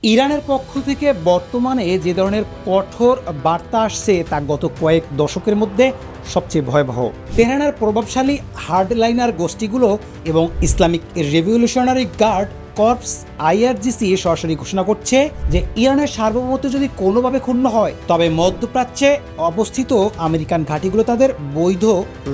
ইরানের পক্ষ থেকে বর্তমানে যে ধরনের কঠোর বার্তা আসছে তা গত কয়েক দশকের মধ্যে সবচেয়ে ভয়াবহ। তেহরানের প্রভাবশালী হার্ডলাইনার গোষ্ঠীগুলো এবং Islamic Revolutionary Guard Corps IRGC সরাসরি ঘোষণা করছে যে ইরানের সার্বভৌমত্ব যদি কোনোভাবে ক্ষুণ্ণ হয় তবে মধ্যপ্রাচ্যে অবস্থিত আমেরিকান ঘাঁটিগুলো তাদের বৈধ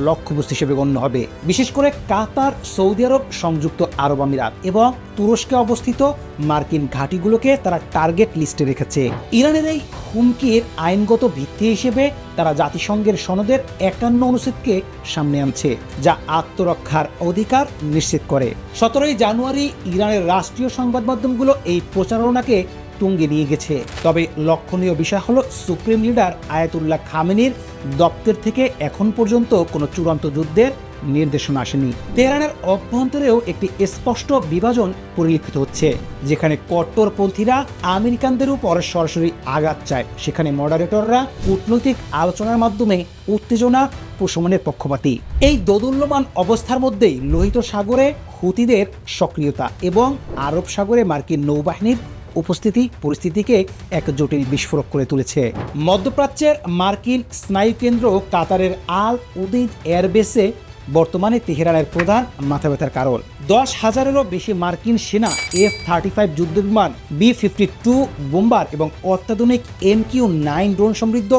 লক্ষ্যবস্তু হিসেবে গণ্য হবে। বিশেষ করে কাতার, সৌদি আরব, সংযুক্ত আরব আমিরাত এবং তুরস্কে অবস্থিত মার্কিন ঘাঁটিগুলোকে তারা টার্গেট লিস্টে রেখেছে। ইরানের এই হুমকির আইনগত ভিত্তি হিসেবে তারা জাতিসংঘের সনদের ৫১ অনুচ্ছেদকে সামনে আনছে, যা আত্মরক্ষার অধিকার নিশ্চিত করে। ১৭ই জানুয়ারি ইরানের রাষ্ট্রীয় সংবাদ মাধ্যমগুলো এই প্রচারণাকে তুঙ্গে নিয়ে গেছে। তবে লক্ষণীয় বিষয় হলো সুপ্রিম লিডার আয়াতুল্লাহ খামেনির দপ্তর থেকে এখন পর্যন্ত কোনো চূড়ান্ত যুদ্ধের নির্দেশনা আসেনি। তেহরানের অভ্যন্তরেও একটি স্পষ্ট বিভাজন পরিলক্ষিত হচ্ছে। যেখানে কট্টরপন্থীরা আমেরিকানদের উপর সরাসরি আঘাত চায়, সেখানে মডারেটররা কূটনৈতিক আলোচনার মাধ্যমে উত্তেজনা প্রশমনের পক্ষপাতী। এই দোদুল্যমান অবস্থার মধ্যেই লোহিত সাগরে হুতিদের সক্রিয়তা এবং আরব সাগরে মার্কিন নৌবাহিনীর উপস্থিতি পরিস্থিতিকে এক জটিল বিস্ফোরক করে তুলেছে। মধ্যপ্রাচ্যের মার্কিন স্নায়ুকেন্দ্র কাতারের আল উদেইদ এয়ারবেসে বর্তমানে তেহরানের প্রধান মাথা ব্যথার কারণ। ১০,০০০-এরও বেশি মার্কিন সেনা, F-35 যুদ্ধবিমান, B-52 বোম্বার এবং অত্যাধুনিক MQ-9 ড্রোন সমৃদ্ধ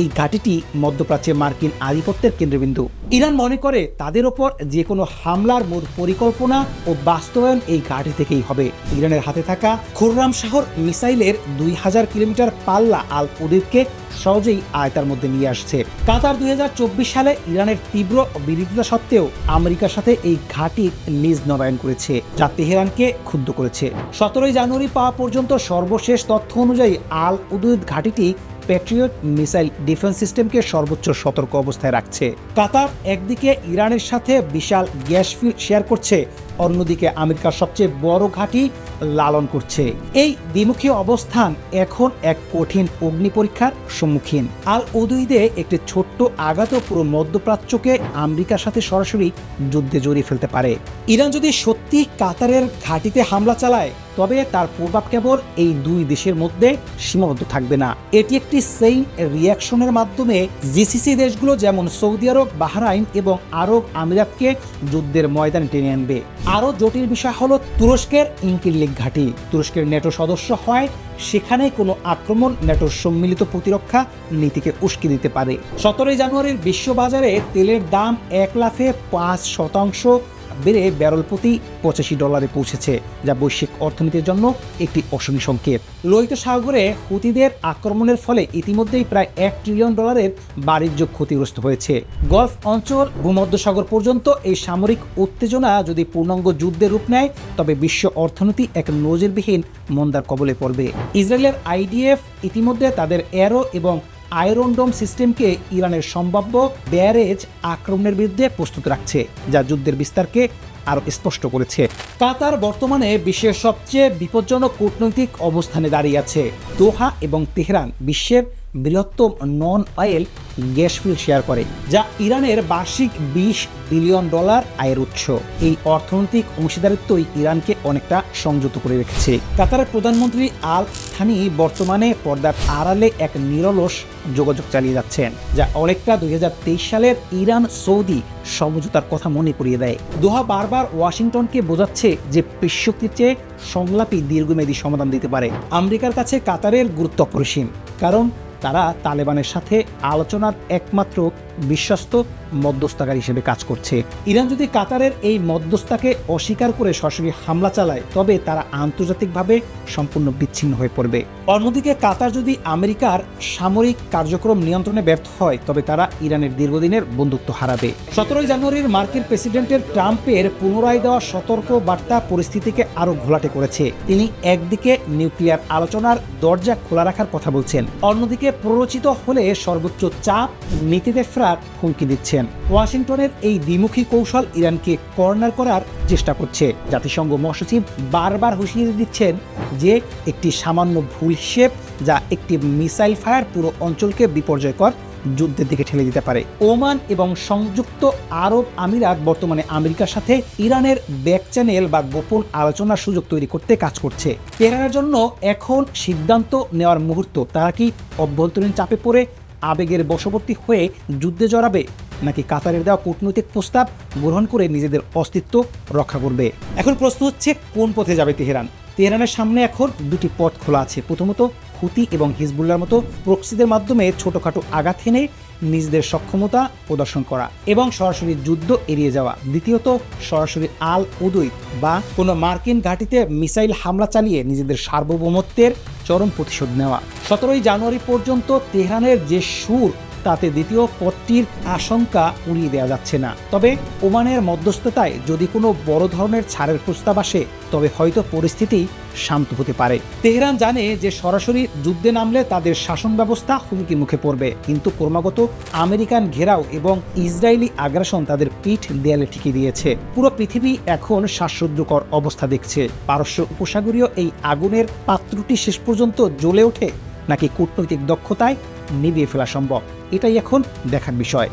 এই ঘাঁটিটি মধ্যপ্রাচ্যে মার্কিন আধিপত্যের কেন্দ্রবিন্দু। ইরান মনে করে তাদের ওপর যে কোনো হামলার মূল পরিকল্পনা ও বাস্তবায়ন এই ঘাঁটি থেকেই হবে। ইরানের হাতে থাকা খুররাম শাহর মিসাইলের ২০০০ কিলোমিটার পাল্লা আল উদেইদকে সহজেই আয়তার মধ্যে নিয়ে আসছে। কাতার ২০২৪ সালে ইরানের তীব্র বিরোধিতা সত্ত্বেও আমেরিকার সাথে এই ঘাঁটির লিজ নবায়ন করেছে, যা তেহরানকে ক্ষুব্ধ করেছে। ১৭ই জানুয়ারি পাওয়া পর্যন্ত সর্বশেষ তথ্য অনুযায়ী আল উদেইদ ঘাঁটিটি প্যাট্রিয়ট মিসাইল ডিফেন্স সিস্টেমকে সর্বোচ্চ সতর্ক অবস্থায় রাখছে। কাতার একদিকে ইরানের সাথে বিশাল গ্যাস ফিল্ড শেয়ার করছে, অন্যদিকে আমেরিকার সবচেয়ে বড় ঘাঁটি লালন করছে। এই দ্বিমুখী অবস্থান এখন এক কঠিন অগ্নি পরীক্ষার সম্মুখীন। আল উদেইদে একটি ছোট্ট আঘাতও পুরো মধ্যপ্রাচ্যকে আমেরিকার সাথে সরাসরি যুদ্ধে জড়িয়ে ফেলতে পারে। ইরান যদি সত্যি কাতারের ঘাঁটিতে হামলা চালায় তবে তার প্রভাব কেবল এই দুই দেশের মধ্যে সীমাবদ্ধ থাকবে না। এটি একটি চেইন রিয়াকশনের মাধ্যমে জিসিসি দেশগুলো যেমন সৌদি আরব, বাহরাইন এবং আরব আমিরাতকে যুদ্ধের ময়দানে টেনে আনবে। আরও জটিল বিষয় হলো তুরস্কের ইনকিরলিক ঘাঁটি। তুরস্কের ন্যাটো সদস্য হয়, সেখানে কোনো আক্রমণ ন্যাটোর সম্মিলিত প্রতিরক্ষা নীতিকে উস্কে দিতে পারে। ১৭ই জানুয়ারির বিশ্ববাজারে তেলের দাম ১ লাফে ৫% বেড়ে ব্যারেল প্রতি $৮৫ পৌঁছেছে, যা বৈশ্বিক অর্থনীতির জন্য একটি অশনি সংকেত। লোহিত সাগরে হুতিদের আক্রমণের ফলে ইতিমধ্যেই প্রায় $1 ট্রিলিয়ন বাণিজ্য ক্ষতিগ্রস্ত হয়েছে। গলফ অঞ্চল, ভূমধ্যসাগর পর্যন্ত এই সামরিক উত্তেজনা যদি পূর্ণাঙ্গ যুদ্ধের রূপ নেয় তবে বিশ্ব অর্থনীতি এক নজিরবিহীন মন্দার কবলে পড়বে। ইসরায়েলের আইডিএফ ইতিমধ্যে তাদের অ্যারো এবং আয়রন ডোম সিস্টেমকে ইরানের সম্ভাব্য ব্যারেজ আক্রমণের বিরুদ্ধে প্রস্তুত রাখছে, যা যুদ্ধের বিস্তারকে আরও স্পষ্ট করেছে। কাতার বর্তমানে বিশ্বের সবচেয়ে বিপজ্জনক কূটনৈতিক অবস্থানে দাঁড়িয়ে আছে। দোহা এবং তেহরান বিশ্বের বৃহত্তম নন অয়েল গ্যাস ফিল্ড শেয়ার করে, যা ইরানের বার্ষিক $20 বিলিয়ন আয়ের উৎস। এই অর্থনৈতিক অংশীদারিত্বই ইরানকে অনেকটা সংযত করে রেখেছে। কাতারের প্রধানমন্ত্রী আল থানি বর্তমানে পর্দার আড়ালে এক নিরলস যোগাযোগ চালিয়ে যাচ্ছেন, যা অনেকটা ২০২৩ সালের ইরান সৌদি সমঝোতার কথা মনে করিয়ে দেয়। দোহা বারবার ওয়াশিংটনকে বোঝাচ্ছে যে পেশশক্তির চেয়ে সংলাপী দীর্ঘমেয়াদী সমাধান দিতে পারে। আমেরিকার কাছে কাতারের গুরুত্ব অপরিসীম, কারণ তারা তালেবানের সাথে আলোচনার একমাত্র বিশ্বস্ত মধ্যস্থকারী হিসেবে কাজ করছে। ইরান যদি কাতারের এই মধ্যস্থতাকে অস্বীকার করে সরাসরি হামলা চালায় তবে তারা আন্তর্জাতিকভাবে সম্পূর্ণ বিচ্ছিন্ন হয়ে পড়বে। অন্যদিকে কাতার যদি আমেরিকার সামরিক কার্যক্রম নিয়ন্ত্রণে ব্যর্থ হয় তবে তারা ইরানের দীর্ঘদিনের বন্ধুত্ব হারাবে। ১৭ই জানুয়ারির মার্কিন প্রেসিডেন্টের ট্রাম্পের পুনরায় দেওয়া সতর্ক বার্তা পরিস্থিতিকে আরও ঘোলাটে করেছে। তিনি একদিকে নিউক্লিয়ার আলোচনার দরজা খোলা রাখার কথা বলছেন, অন্যদিকে প্ররোচিত হলে সর্বোচ্চ চাপ নীতিতে ফেরার হুমকি দিচ্ছেন। ওয়াশিংটনের এই দ্বিমুখী কৌশল ইরানকে কর্নার করার চেষ্টা করছে। জাতিসংঘ মহাসচিব বারবার হুঁশিয়ারি দিচ্ছেন যে একটি সামান্য ভুল হিসেব, যা একটি মিসাইল ফায়ার পুরো অঞ্চলকে বিপর্যয়কর যুদ্ধের দিকে ঠেলে দিতে পারে। ওমান এবং সংযুক্ত আরব আমিরাত বর্তমানে আমেরিকার সাথে ইরানের ব্যাক চ্যানেল বা গোপন আলোচনার সুযোগ তৈরি করতে কাজ করছে। তেহরানের জন্য এখন সিদ্ধান্ত নেওয়ার মুহূর্ত। তারা কি অভ্যন্তরীণ চাপে পড়ে আবেগের বশবর্তী হয়ে যুদ্ধে জড়াবে, নাকি কাতারের দেওয়া কূটনৈতিক প্রস্তাব গ্রহণ করে নিজেদের অস্তিত্ব রক্ষা করবে? এখন প্রশ্ন হচ্ছে, কোন পথে যাবে তেহরান? তেহরানের সামনে এখন দুটি পথ খোলা আছে। প্রথমত, হুতি এবং হিজবুল্লার মতো প্রক্সিদের মাধ্যমে ছোটখাটো আঘাত হেনে নিজেদের সক্ষমতা প্রদর্শন করা এবং সরাসরি যুদ্ধ এড়িয়ে যাওয়া। দ্বিতীয়ত, সরাসরি আল উদৈদ বা কোনো মার্কিন ঘাঁটিতে মিসাইল হামলা চালিয়ে নিজেদের সার্বভৌমত্বের চরম প্রতিশোধ নেওয়া। 17 জানুয়ারি পর্যন্ত তেহরানের যে সুর, তাতে দ্বিতীয় পথটির আশঙ্কা উড়িয়ে দেওয়া যাচ্ছে না। তবে ওমানের মধ্যস্থতায় যদি কোনো বড় ধরনের ছাড়ের প্রস্তাব আসে, তবে হয়তো পরিস্থিতি শান্ত হতে পারে। তেহরান জানে যে সরাসরি যুদ্ধে নামলে তাদের শাসন ব্যবস্থা হুমকির মুখে পড়বে, কিন্তু ক্রমাগত আমেরিকান ঘেরাও এবং ইসরায়েলি আগ্রাসন তাদের পিঠ দেয়ালে ঠেকিয়ে দিয়েছে। পুরো পৃথিবী এখন শ্বাসরুদ্ধকর অবস্থা দেখছে। পারস্য উপসাগরীয় এই আগুনের পাত্রটি শেষ পর্যন্ত জ্বলে ওঠে, নাকি কূটনৈতিক দক্ষতায় নিভিয়ে ফেলা সম্ভব? এটাই এখন দেখার বিষয়।